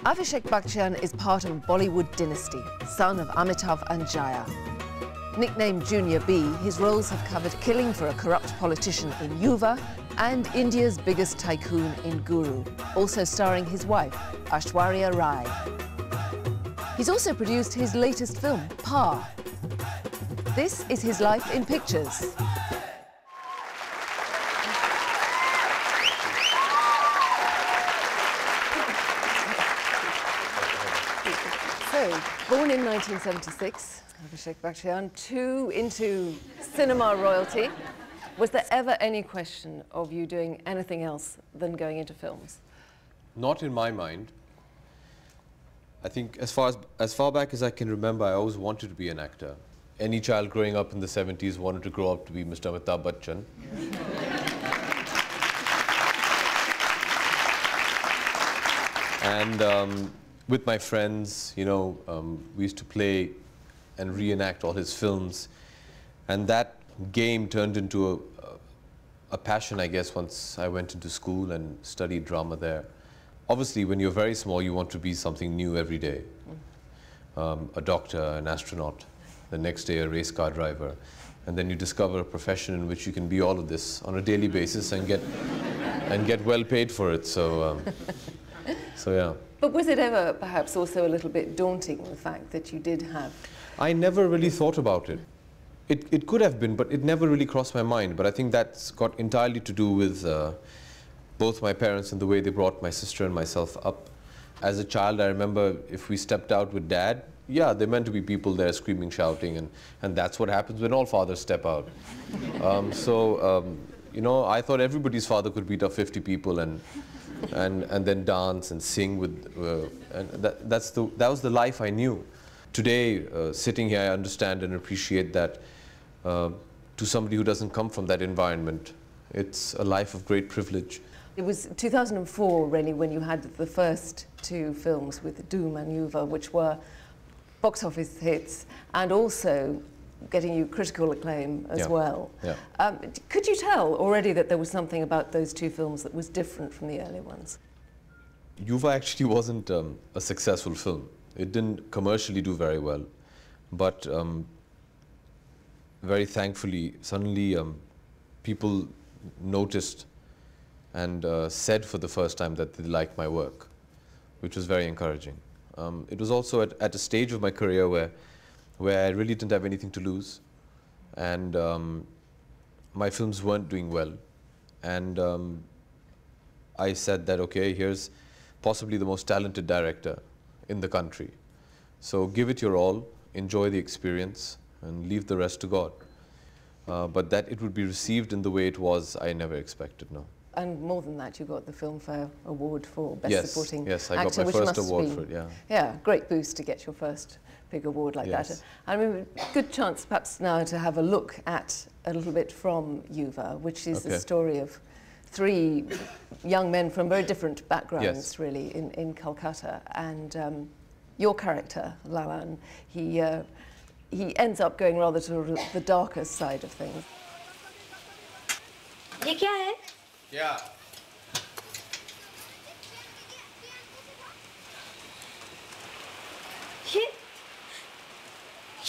Abhishek Bachchan is part of a Bollywood dynasty, son of Amitabh and Jaya. Nicknamed Junior B, his roles have covered killing for a corrupt politician in Yuva and India's biggest tycoon in Guru, also starring his wife, Aishwarya Rai. He's also produced his latest film, Pa. This is his life in pictures. So, born in 1976, Abhishek Bachchan, too into cinema royalty. Was there ever any question of you doing anything else than going into films? Not in my mind. I think as far back as I can remember, I always wanted to be an actor. Any child growing up in the 70s wanted to grow up to be Mr. Amitabh Bachchan. And with my friends, you know, we used to play and reenact all his films. And that game turned into a passion, I guess, once I went into school and studied drama there. Obviously, when you're very small, you want to be something new every day. A doctor, an astronaut, the next day a race car driver. And then you discover a profession in which you can be all of this on a daily basis and get well paid for it. So, so yeah. But was it ever perhaps also a little bit daunting, the fact that you did have... I never really thought about it. It could have been, but it never really crossed my mind. But I think that's got entirely to do with both my parents and the way they brought my sister and myself up. As a child, I remember if we stepped out with Dad, yeah, there meant to be people there screaming, shouting, and that's what happens when all fathers step out. You know, I thought everybody's father could beat up 50 people and then dance and sing with, and that was the life I knew. Today, sitting here, I understand and appreciate that to somebody who doesn't come from that environment, it's a life of great privilege. It was 2004, really, when you had the first two films with Doom and Yuva, which were box office hits and also getting you critical acclaim as well. Yeah. Could you tell already that there was something about those two films that was different from the early ones? Yuva actually wasn't a successful film. It didn't commercially do very well, but very thankfully, suddenly people noticed and said for the first time that they liked my work, which was very encouraging. It was also at a stage of my career where I really didn't have anything to lose, and my films weren't doing well. And I said that, okay, here's possibly the most talented director in the country. So give it your all, enjoy the experience, and leave the rest to God. But that it would be received in the way it was, I never expected, no. And more than that, you got the Filmfare Award for Best Supporting Actor. Yes, I got my first award for it, yeah. Yeah, great boost to get your first big award like that. I mean, good chance perhaps now to have a look at a little bit from Yuva, which is the story of three young men from very different backgrounds, really, in Calcutta. And your character, Lalan, he ends up going rather to the darker side of things. ये क्या है? Yeah.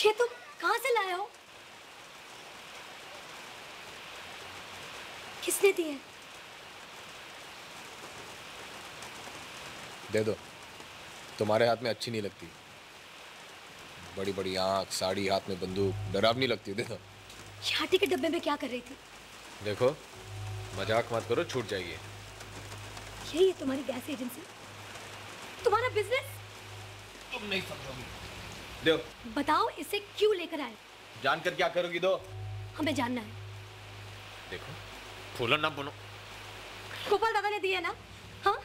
ये तुम कहाँ से लाए हो? किसने दिए? दे दो। तुम्हारे हाथ में अच्छी नहीं लगती। बड़ी बड़ी आँख, साड़ी, हाथ में बंदूक, डरावनी लगती है। दे दो। ये हाथी के डब्बे में क्या कर रही थी? देखो, मजाक मत करो, छूट जाएगी। यही है तुम्हारी गैस एजेंसी? तुम्हारा बिजनेस? तुम नहीं समझोगी। दो। बताओ इसे क्यों लेकर आए? जानकर क्या करोगी? दो। हमें जानना है। देखो, फूलन ना बुनो। गोपाल दादा ने दिए ना? हाँ?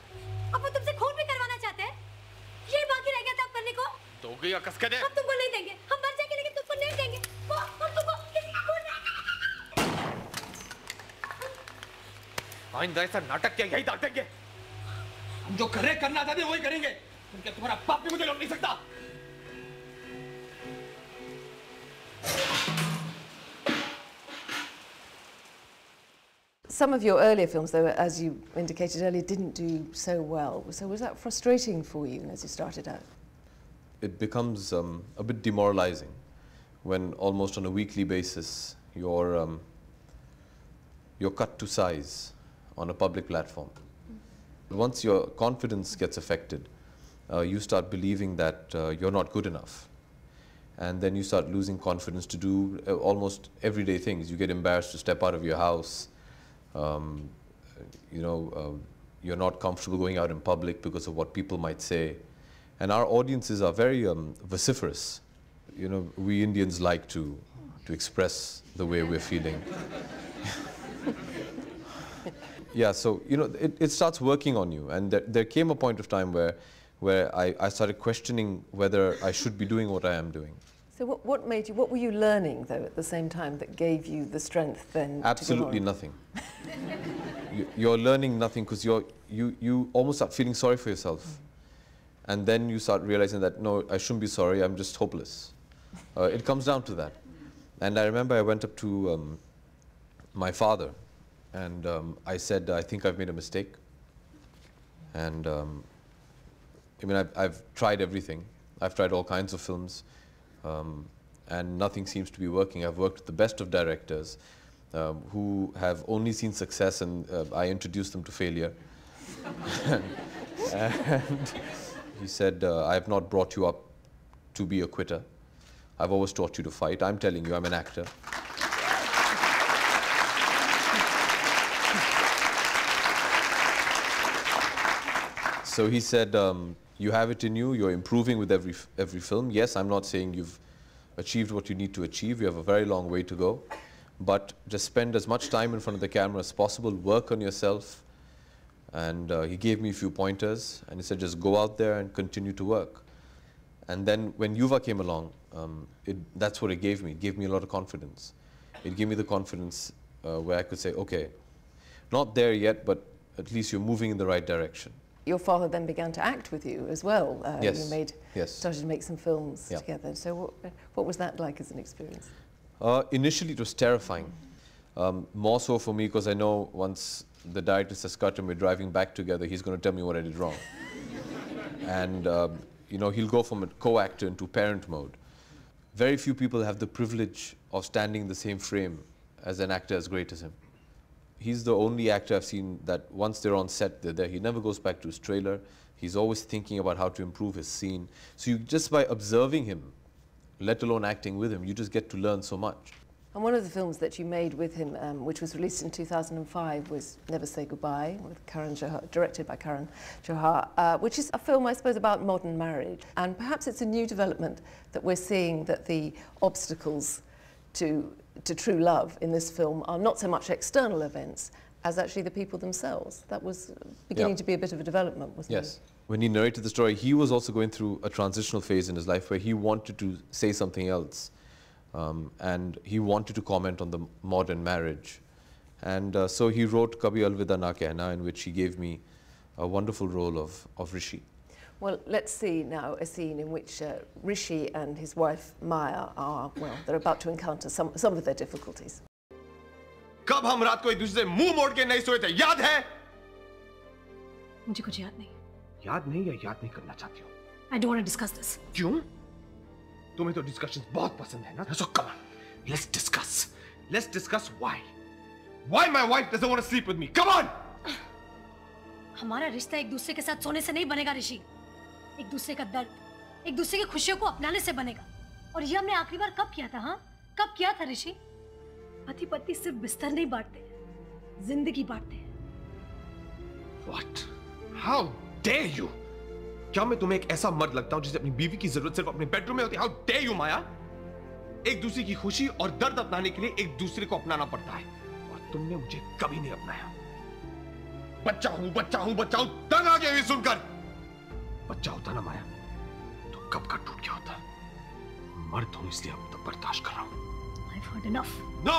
अब वो तुमसे खून भी करवाना चाहते हैं? ये बाकी रह गया था अब करने को? दोगे या कसके दे? हम तुमको नहीं देंगे। हम मर जाएंगे लेकिन तुमको नहीं देंगे। हम तुमको किसी का खून नहीं। आइंदा ऐसा नाटक क्या यही दाग देंगे? हम जो करे करना चाहते हैं वही करेंगे। क्योंकि तुम्हारा बाप भी मुझे लौट नहीं सकता। Some of your earlier films, though, as you indicated earlier, didn't do so well. So was that frustrating for you as you started out? It becomes a bit demoralizing when almost on a weekly basis you're cut to size on a public platform. Once your confidence gets affected, you start believing that you're not good enough. And then you start losing confidence to do almost everyday things. You get embarrassed to step out of your house. You're not comfortable going out in public because of what people might say. And our audiences are very vociferous. You know, we Indians like to express the way we're feeling. Yeah, so, you know, it starts working on you. And there came a point of time where I started questioning whether I should be doing what I am doing. So what were you learning, though, at the same time that gave you the strength then? Absolutely nothing. You're learning nothing because you almost start feeling sorry for yourself. And then you start realizing that, no, I shouldn't be sorry, I'm just hopeless. It comes down to that. And I remember I went up to my father and I said, I think I've made a mistake. And I mean, I've tried everything. I've tried all kinds of films. And nothing seems to be working. I've worked with the best of directors who have only seen success, and I introduced them to failure. And he said, I have not brought you up to be a quitter. I've always taught you to fight. I'm telling you, I'm an actor. So he said, you have it in you, you're improving with every film. Yes, I'm not saying you've achieved what you need to achieve, you have a very long way to go, but just spend as much time in front of the camera as possible, work on yourself. And he gave me a few pointers, and he said, just go out there and continue to work. And then when Yuva came along, that's what it gave me. It gave me a lot of confidence. It gave me the confidence where I could say, okay, not there yet, but at least you're moving in the right direction. Your father then began to act with you as well. Yes. You started to make some films together. So what was that like as an experience? Initially, it was terrifying. More so for me because I know once the director says cut and we're driving back together, he's going to tell me what I did wrong. And you know, he'll go from a co-actor into parent mode. Very few people have the privilege of standing in the same frame as an actor as great as him. He's the only actor I've seen that once they're on set, they're there. He never goes back to his trailer. He's always thinking about how to improve his scene. So you, just by observing him, let alone acting with him, you just get to learn so much. And one of the films that you made with him, which was released in 2005, was Never Say Goodbye, with Karan Johar, directed by Karan Johar, which is a film, I suppose, about modern marriage. And perhaps it's a new development that we're seeing, that the obstacles to true love in this film are not so much external events as actually the people themselves. That was beginning to be a bit of a development, wasn't it? Yes. When he narrated the story, he was also going through a transitional phase in his life where he wanted to say something else. And he wanted to comment on the modern marriage. And so he wrote Kabhi Alvida Na Kehna, in which he gave me a wonderful role of Rishi. Well, let's see now a scene in which Rishi and his wife Maya are, well, they're about to encounter some of their difficulties. कब हम रात को एक दूसरे से मुंह मोड़ के नहीं सोए थे, याद है? मुझे कुछ याद नहीं. याद नहीं या याद नहीं करना चाहती हो? I don't want to discuss this. क्यों? तुम्हें तो discussions बहुत पसंद है ना? So come on, let's discuss. Let's discuss why. Why my wife doesn't want to sleep with me? Come on! हमारा रिश्ता एक दूसरे के साथ सोने से नहीं बनेगा ऋषि. एक दूसरे का दर्द, एक दूसरे की खुशियों को अपनाने से बनेगा. और ये हमने आखिरी बार कब किया था, हाँ? कब किया था ऋषि? पति पत्नी सिर्फ बिस्तर नहीं बांटते, जिंदगी बांटते हैं. What? How dare you? क्या मैं तुम्हें एक ऐसा मर्द लगता हूँ जिसे अपनी बीवी की जरूरत सिर्फ अपने बेडरूम में होती है? How dare you, माया? एक दूसरे की खुशी और दर्द अपनाने के लिए एक दूसरे को अपनाना पड़ता है. और तुमने मुझे कभी नहीं अपनाया. बच्चा हूं, तंग आ गया ये सुनकर. बच्चा होता ना माया, तो कब का टूट गया होता. मर्द हूं इसलिए अब तो बर्दाश्त कर रहा हूं. I've heard enough. No!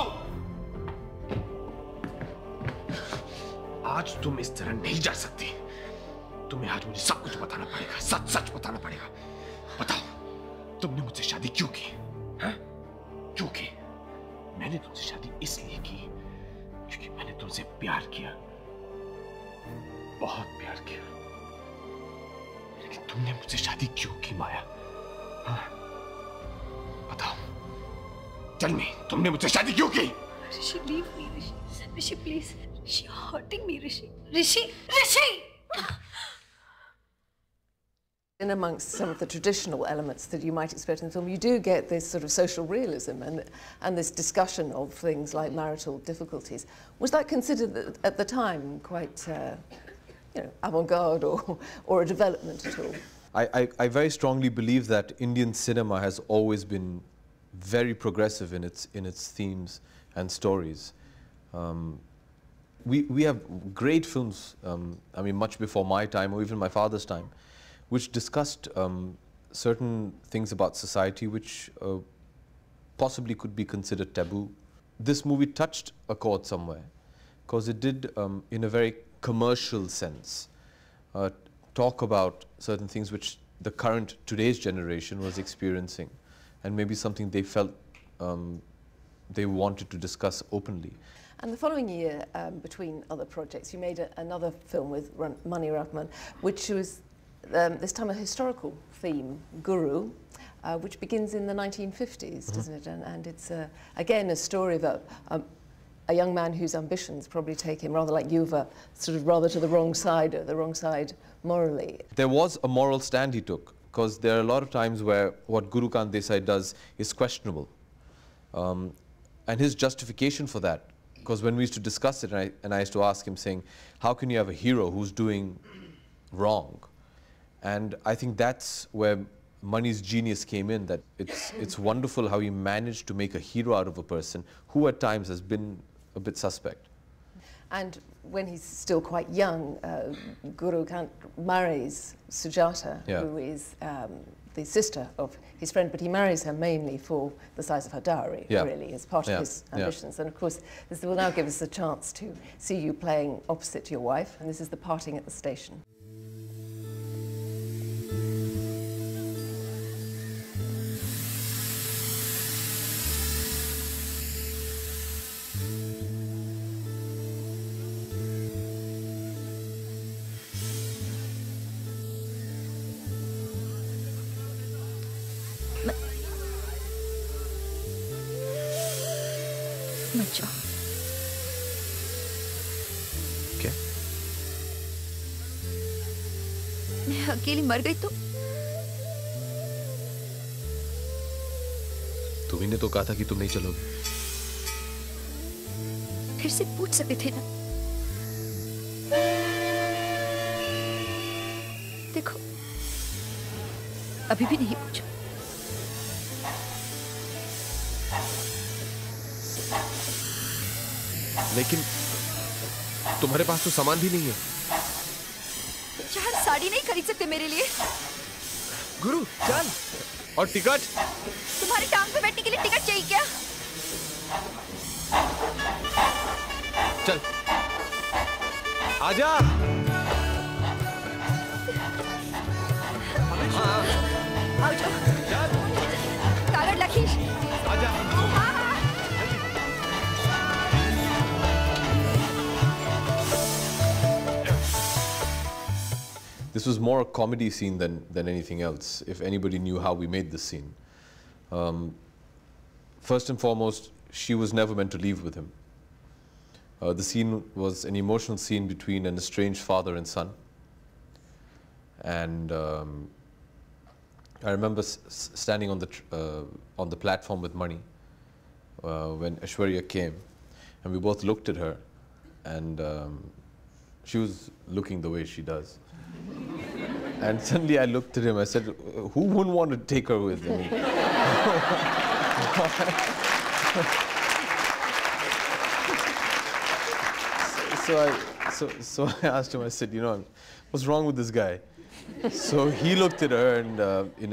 आज तुम इस तरह नहीं जा सकती. तुम्हें आज मुझे सब कुछ बताना पड़ेगा, सच बताना पड़ेगा. बताओ, तुमने मुझसे शादी क्यों की? हाँ? क्यों की? मैंने तुमसे शादी इसलिए की क्योंकि मैंने तुमसे प्यार किया, बहुत प्यार किया। लेकिन तुमने मुझसे शादी क्यों की माया? हाँ? बताओ, टेल मी, तुमने मुझसे शादी क्यों की? Rishi, leave me, Rishi. Rishi, please. Rishi, you're hurting me, Rishi. Rishi, Rishi! In amongst some of the traditional elements that you might expect in the film, you do get this sort of social realism and this discussion of things like marital difficulties. Was that considered at the time quite, you know, avant-garde or a development at all? I very strongly believe that Indian cinema has always been very progressive in its themes and stories. We have great films, I mean, much before my time or even my father's time, which discussed certain things about society which possibly could be considered taboo. This movie touched a chord somewhere, because it did, in a very commercial sense, talk about certain things which the current, today's generation was experiencing, and maybe something they felt they wanted to discuss openly. And the following year, between other projects, you made another film with Mani Ratnam, which was this time a historical theme, Guru, which begins in the 1950s, doesn't it? And it's, again, a story of a young man whose ambitions probably take him, rather like Yuva, sort of rather to the wrong side morally. There was a moral stand he took, because there are a lot of times where what Guru Kant Desai does is questionable. And his justification for that, because when we used to discuss it, and I used to ask him, saying, how can you have a hero who's doing wrong? And I think that's where Mani's genius came in, that it's wonderful how he managed to make a hero out of a person who at times has been a bit suspect. And when he's still quite young, Guru Kant marries Sujata, who is the sister of his friend, but he marries her mainly for the size of her dowry, really, as part of his ambitions. And of course, this will now give us a chance to see you playing opposite to your wife, and this is The Parting at the Station. मत जाओ। क्या? मैं अकेली मर गई तो? तुम्ही ने तो कहा था कि तुम नहीं चलोगे। फिर से पूछ सकते थे ना। देखो, अभी भी नहीं पूछा। लेकिन तुम्हारे पास तो सामान भी नहीं है। चार साड़ी नहीं खरीद सकते मेरे लिए? गुरु, चल। और टिकट? तुम्हारी टांग पे बैठने के लिए टिकट चाहिए क्या? चल। आजा। आओ जाओ। चल। कागड़ लखीश। आजा। This was more a comedy scene than anything else, if anybody knew how we made this scene. First and foremost, she was never meant to leave with him. The scene was an emotional scene between an estranged father and son. And I remember standing on the platform with Mani when Aishwarya came, and we both looked at her, and she was looking the way she does. And suddenly I looked at him, I said, who wouldn't want to take her with me? So I asked him, I said, you know, what's wrong with this guy? So he looked at her and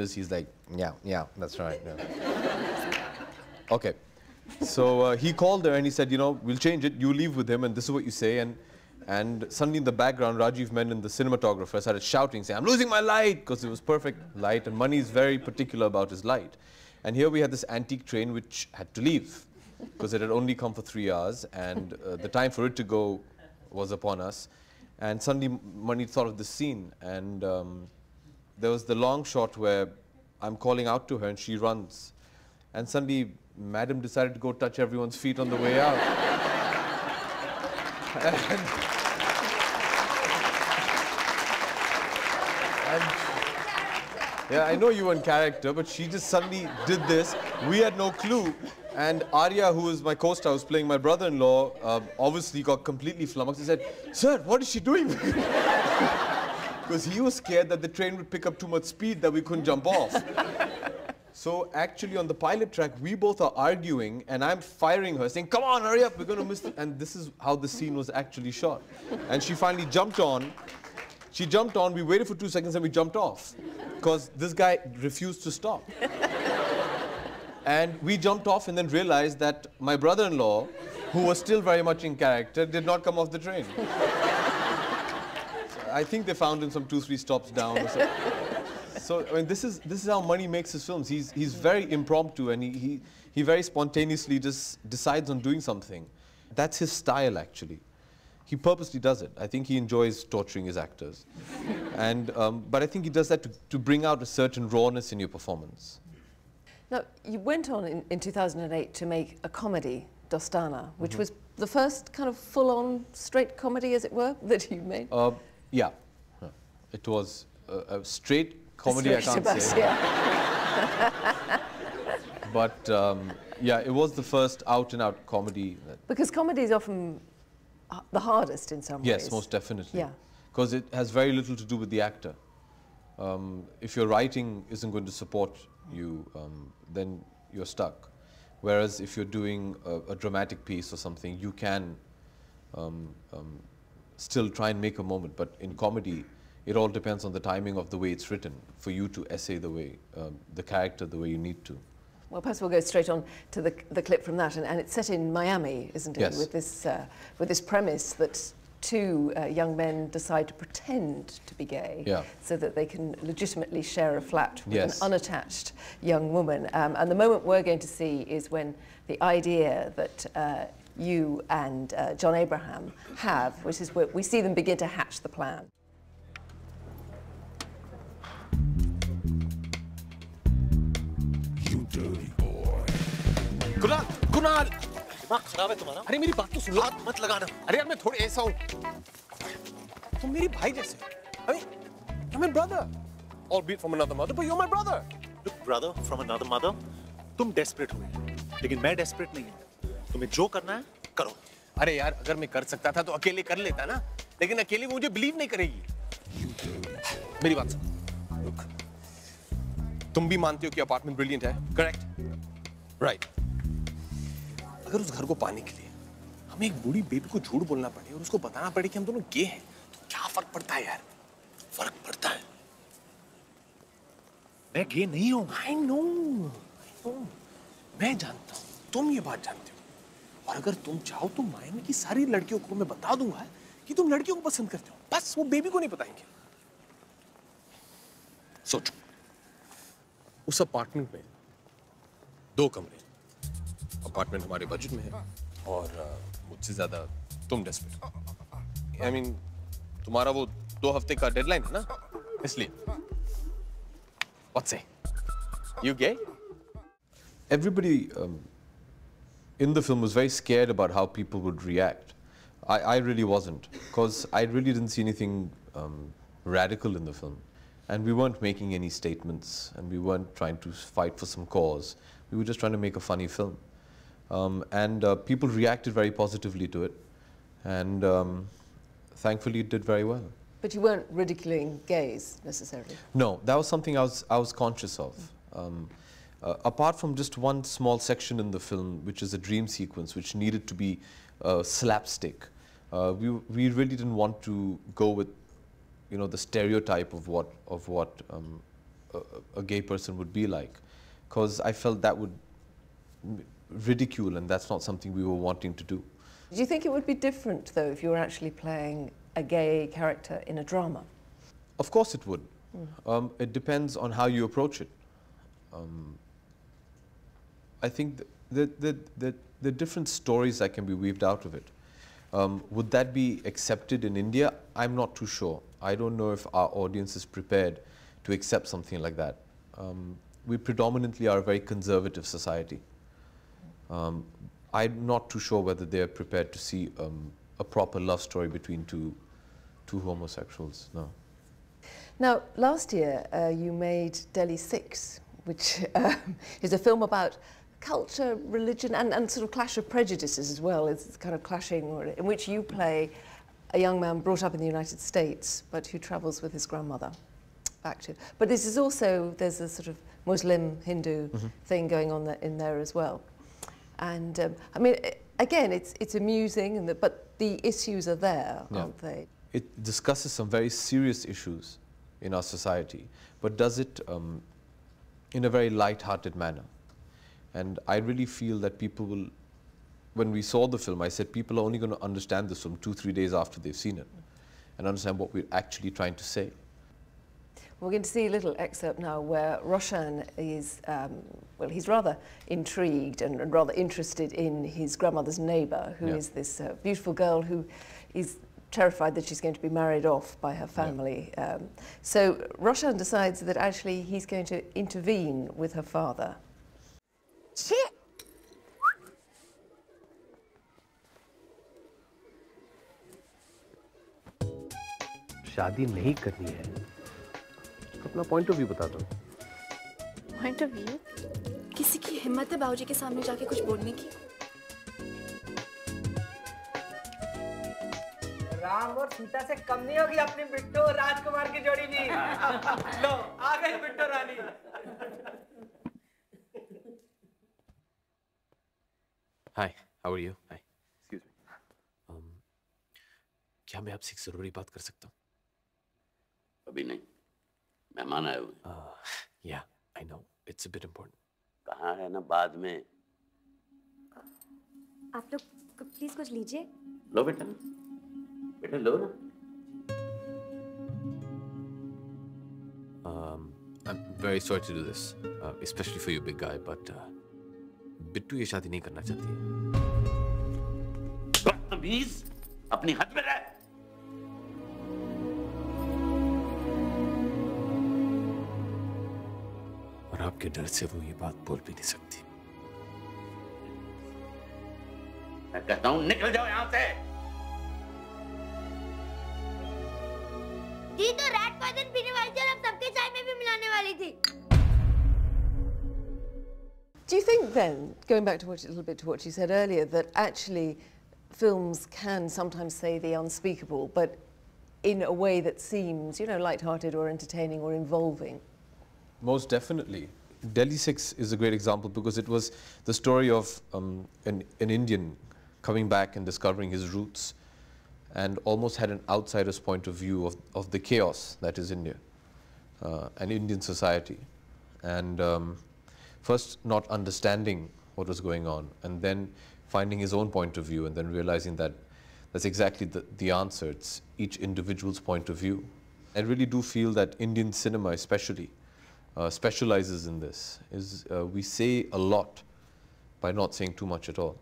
he's like, yeah, that's right. Yeah. Okay. So he called her and he said, you know, we'll change it, you leave with him and this is what you say. And suddenly in the background, Rajiv Menon, the cinematographer, started shouting, saying, I'm losing my light, because it was perfect light, and Mani is very particular about his light. And here we had this antique train which had to leave. because it had only come for 3 hours, and the time for it to go was upon us. And suddenly Mani thought of the scene, and there was the long shot where I'm calling out to her and she runs, and suddenly Madam decided to go touch everyone's feet on the way out. Yeah, I know you were in character, but she just suddenly did this. We had no clue. And Arya, who was my co-star, who's playing my brother-in-law, obviously got completely flummoxed. He said, "Sir, what is she doing?" Because he was scared that the train would pick up too much speed that we couldn't jump off. So actually on the pilot track, we both are arguing, and I'm firing her, saying, "Come on, hurry up, we're going to miss it." And this is how the scene was actually shot. And she finally jumped on. She jumped on, we waited for 2 seconds, and we jumped off. Because this guy refused to stop. And we jumped off and then realized that my brother-in-law, who was still very much in character, did not come off the train. So I think they found him some 2-3 stops down or so. So I mean, this is how Mani makes his films. He's very impromptu, and he very spontaneously just decides on doing something. That's his style, actually. He purposely does it. I think he enjoys torturing his actors. And, but I think he does that to bring out a certain rawness in your performance. Now, you went on in 2008 to make a comedy, Dostana, which was the first kind of full-on straight comedy, as it were, that you made? Yeah. It was a straight comedy, I can't say. Yeah. But, yeah, it was the first out-and-out comedy. Because comedy is often the hardest in some ways. Yes, most definitely. Yeah. Because it has very little to do with the actor. If your writing isn't going to support you, then you're stuck. Whereas if you're doing a dramatic piece or something, you can still try and make a moment. But in comedy, it all depends on the timing of the way it's written for you to essay the way, the character the way you need to. Well, perhaps we'll go straight on to the clip from that, and it's set in Miami, isn't it? Yes. With this premise that two young men decide to pretend to be gay, Yeah. so that they can legitimately share a flat with Yes. an unattached young woman. And the moment we're going to see is when the idea that you and John Abraham have, which is where we see them begin to hatch the plan. Kunal Kunal दिमाग खराब है तुम्हारा अरे मेरी बात तो सुन लो हाथ मत लगाना अरे यार मैं थोड़ी ऐसा हूँ तुम मेरी भाई जैसे अरे you're my brother albeit from another mother but you're my brother look brother from another mother तुम desperate हुए लेकिन मैं desperate नहीं हूँ तुम्हें जो करना है करो अरे यार अगर मैं कर सकता था तो अकेले कर लेता ना लेकिन अकेले मुझे बिलीव नहीं करेगी मेरी बात सुन look तुम भी मानते हो कि अपार्टमेंट ब्रिलियंट है करेक्ट राइट अगर उस घर को पाने के लिए हमें एक बूढ़ी बेबी को झूठ बोलना पड़े और उसको बताना पड़े कि हम दोनों गे हैं तो क्या फर्क पड़ता है यार फर्क पड़ता है मैं गे नहीं हूं I know मैं जानता हूं तुम ये बात जानते हो और अगर तुम चाहो तो मायने की सारी लड़कियों को मैं बता दूंगा कि तुम लड़कियों को पसंद करते हो बस वो बेबी को नहीं बताएंगे सोचो उस अपार्टमेंट में 2 कमरे अपार्टमेंट हमारे बजट में है और मुझसे ज्यादा तुम डेस्परेट आई मीन तुम्हारा वो 2 हफ्ते का डेडलाइन है ना इसलिए what say you gay Everybody in the film was very scared about how people would react. I really wasn't, because I really didn't see anything radical in the film. And we weren't making any statements, and we weren't trying to fight for some cause. We were just trying to make a funny film. And people reacted very positively to it. And thankfully it did very well. But you weren't ridiculing gays, necessarily. No, that was something I was conscious of. Apart from just one small section in the film, which is a dream sequence, which needed to be slapstick, we really didn't want to go with, you know, the stereotype of what a gay person would be like, because I felt that would ridicule, and that's not something we were wanting to do. Do you think it would be different, though, if you were actually playing a gay character in a drama? Of course it would. It depends on how you approach it. I think the there are different stories that can be weaved out of it. Would that be accepted in India? I'm not too sure. I don't know if our audience is prepared to accept something like that. We predominantly are a very conservative society. I'm not too sure whether they're prepared to see a proper love story between two homosexuals. No. Now, last year you made Delhi 6, which is a film about culture, religion, and sort of clash of prejudices as well. It's kind of clashing, in which you play a young man brought up in the United States, but who travels with his grandmother back to. But this is also, there's a sort of Muslim, Hindu thing going on in there as well. And I mean, again, it's amusing, but the issues are there, aren't they? It discusses some very serious issues in our society, but does it in a very light-hearted manner. And I really feel that people will, when we saw the film, I said people are only going to understand this film 2-3 days after they've seen it and understand what we're actually trying to say. We're going to see a little excerpt now where Roshan is, well, he's rather intrigued and rather interested in his grandmother's neighbour, who is this beautiful girl who is terrified that she's going to be married off by her family. So Roshan decides that actually he's going to intervene with her father. शादी नहीं करनी है, अपना point of view बता दो। Point of view? किसी की हिम्मत है बाबूजी के सामने जाके कुछ बोलने की? राम और सीता से कम नहीं होगी अपनी बिट्टू और राजकुमार की जोड़ी भी। लो आ गई बिट्टू रानी। Hi, how are you? Hi. Excuse me. क्या मैं आपसे एक जरूरी बात कर सकता हूँ? अभी नहीं, मेहमान आए हुए। Yeah, I know. It's a bit important. कहाँ है ना बाद में। आप लोग प्लीज कुछ लीजिए। लो बेटा, बेटा लो ना। I'm very sorry to do this, especially for you, big guy, but Bittu ये शादी नहीं करना चाहती है। बदतमीज, अपनी हद में रह। और आपके डर से वो ये बात बोल भी नहीं सकती। मैं कहता हूँ निकल जाओ यहाँ से। दी तो रैट पॉइजन पीने वाली थी और अब सबके चाय में भी मिलाने वाली थी। Do you think then, going back to a little bit to what you said earlier, that actually films can sometimes say the unspeakable, but in a way that seems, you know, light-hearted or entertaining or involving? Most definitely. Delhi 6 is a great example because it was the story of an Indian coming back and discovering his roots and almost had an outsider's point of view of the chaos that is India and Indian society. And first not understanding what was going on and then finding his own point of view and then realizing that that's exactly the answer. It's each individual's point of view. I really do feel that Indian cinema especially specializes in this. We say a lot by not saying too much at all.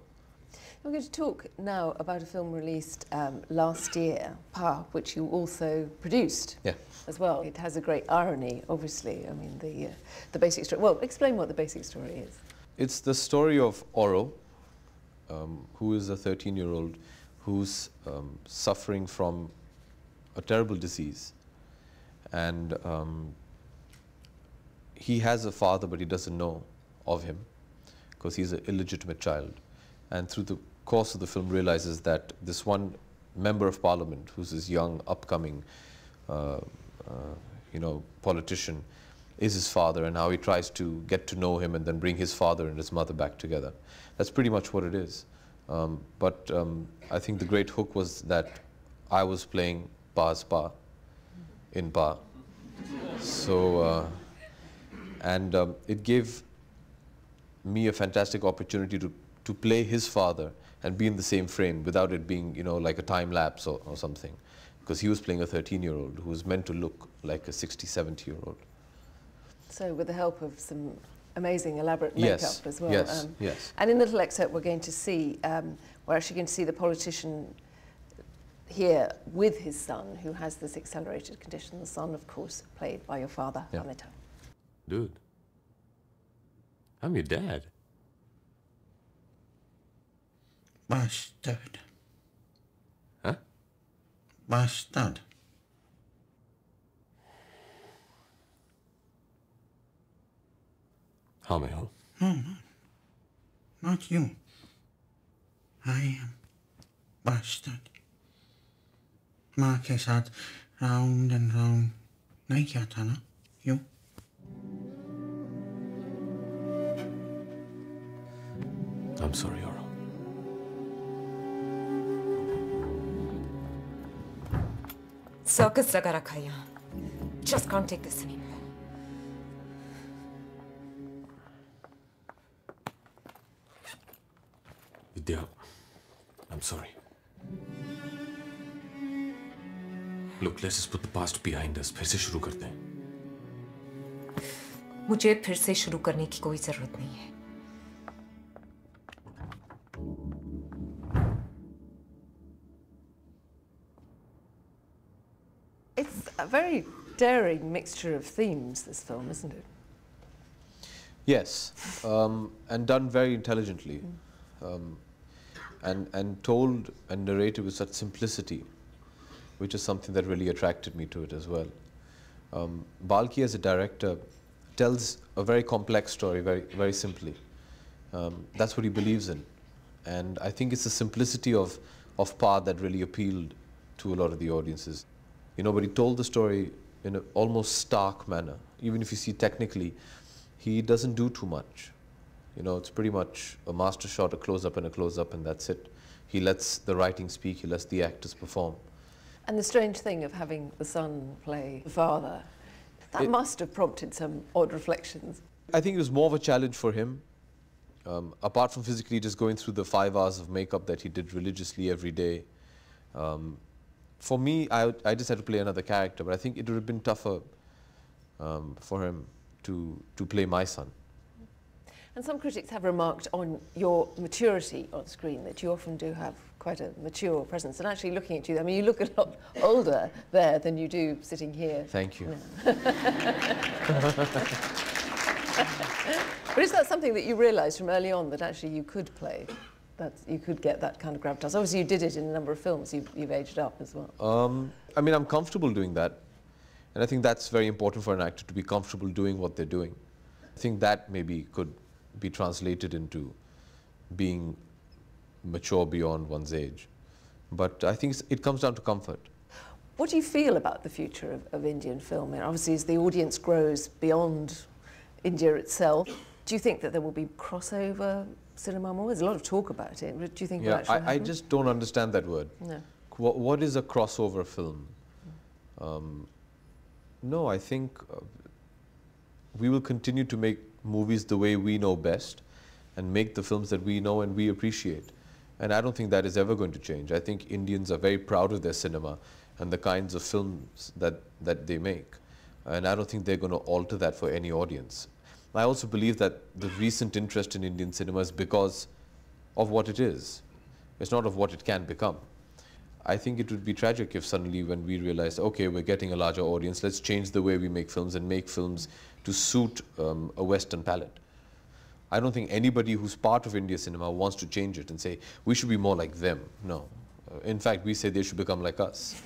We're going to talk now about a film released last year, Pa, which you also produced as well. It has a great irony, obviously. I mean, the basic story. Well, explain what the basic story is. It's the story of Oro, who is a 13-year-old who's suffering from a terrible disease. And he has a father, but he doesn't know of him because he's an illegitimate child. And through the course of the film realizes that this one member of parliament, who's this young, upcoming, politician, is his father, and how he tries to get to know him and then bring his father and his mother back together. That's pretty much what it is. But I think the great hook was that I was playing Pa's Pa in Pa. So, it gave me a fantastic opportunity to play his father and be in the same frame without it being, like a time lapse or something. Because he was playing a 13-year-old who was meant to look like a 60, 70-year-old. So with the help of some amazing, elaborate makeup Yes, as well. yes, yes. And in the little excerpt we're going to see, we're actually going to see the politician here with his son, who has this accelerated condition. The son, of course, played by your father, Amitabh. Dude, I'm your dad. Bastard. Huh? Bastard. हाँ मैं हूँ. No, not you. I am bastard. माँ के साथ round and round नहीं किया था ना? You. I'm sorry, Oro. Circus लगा रखा है यहाँ. Just can't take this anymore. Vidya, I'm sorry. Look, let's just put the past behind us. फिर से शुरू करते हैं. मुझे फिर से शुरू करने की कोई जरूरत नहीं है. It's a very daring mixture of themes, this film, isn't it? Yes, and done very intelligently, and told and narrated with such simplicity, which is something that really attracted me to it as well. Balki as a director tells a very complex story very simply. That's what he believes in, and I think it's the simplicity of Pa that really appealed to a lot of the audiences. You know, but he told the story in an almost stark manner. Even if you see technically, he doesn't do too much. You know, it's pretty much a master shot, a close-up and a close-up, and that's it. He lets the writing speak, he lets the actors perform. And the strange thing of having the son play the father, that must have prompted some odd reflections. I think it was more of a challenge for him. Apart from physically just going through the 5 hours of makeup that he did religiously every day. For me, I just had to play another character, but I think it would have been tougher for him to play my son. And some critics have remarked on your maturity on screen, that you often do have quite a mature presence. And actually looking at you, I mean, you look a lot older there than you do sitting here. Thank you. But is that something that you realised from early on, that actually you could play, that you could get that kind of gravitas? Obviously you did it in a number of films, you've aged up as well. I mean, I'm comfortable doing that. And I think that's very important for an actor, to be comfortable doing what they're doing. I think that maybe could be translated into being mature beyond one's age. But I think it comes down to comfort. What do you feel about the future of Indian film? And obviously, as the audience grows beyond India itself, do you think that there will be crossover cinema more? There's a lot of talk about it. Do you think will actually happen? I just don't understand that word. No. What is a crossover film? No, I think we will continue to make movies the way we know best and make the films that we know and we appreciate. And I don't think that is ever going to change. I think Indians are very proud of their cinema and the kinds of films that they make. And I don't think they're going to alter that for any audience. I also believe that the recent interest in Indian cinema is because of what it is. It's not of what it can become. I think it would be tragic if suddenly when we realize, okay, we're getting a larger audience, let's change the way we make films and make films to suit a Western palette. I don't think anybody who's part of Indian cinema wants to change it and say, we should be more like them. No. In fact, we say they should become like us.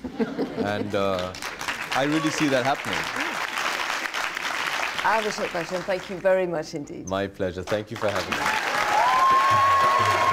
And I really see that happening. Abhishek Bachchan, thank you very much indeed. My pleasure. Thank you for having me.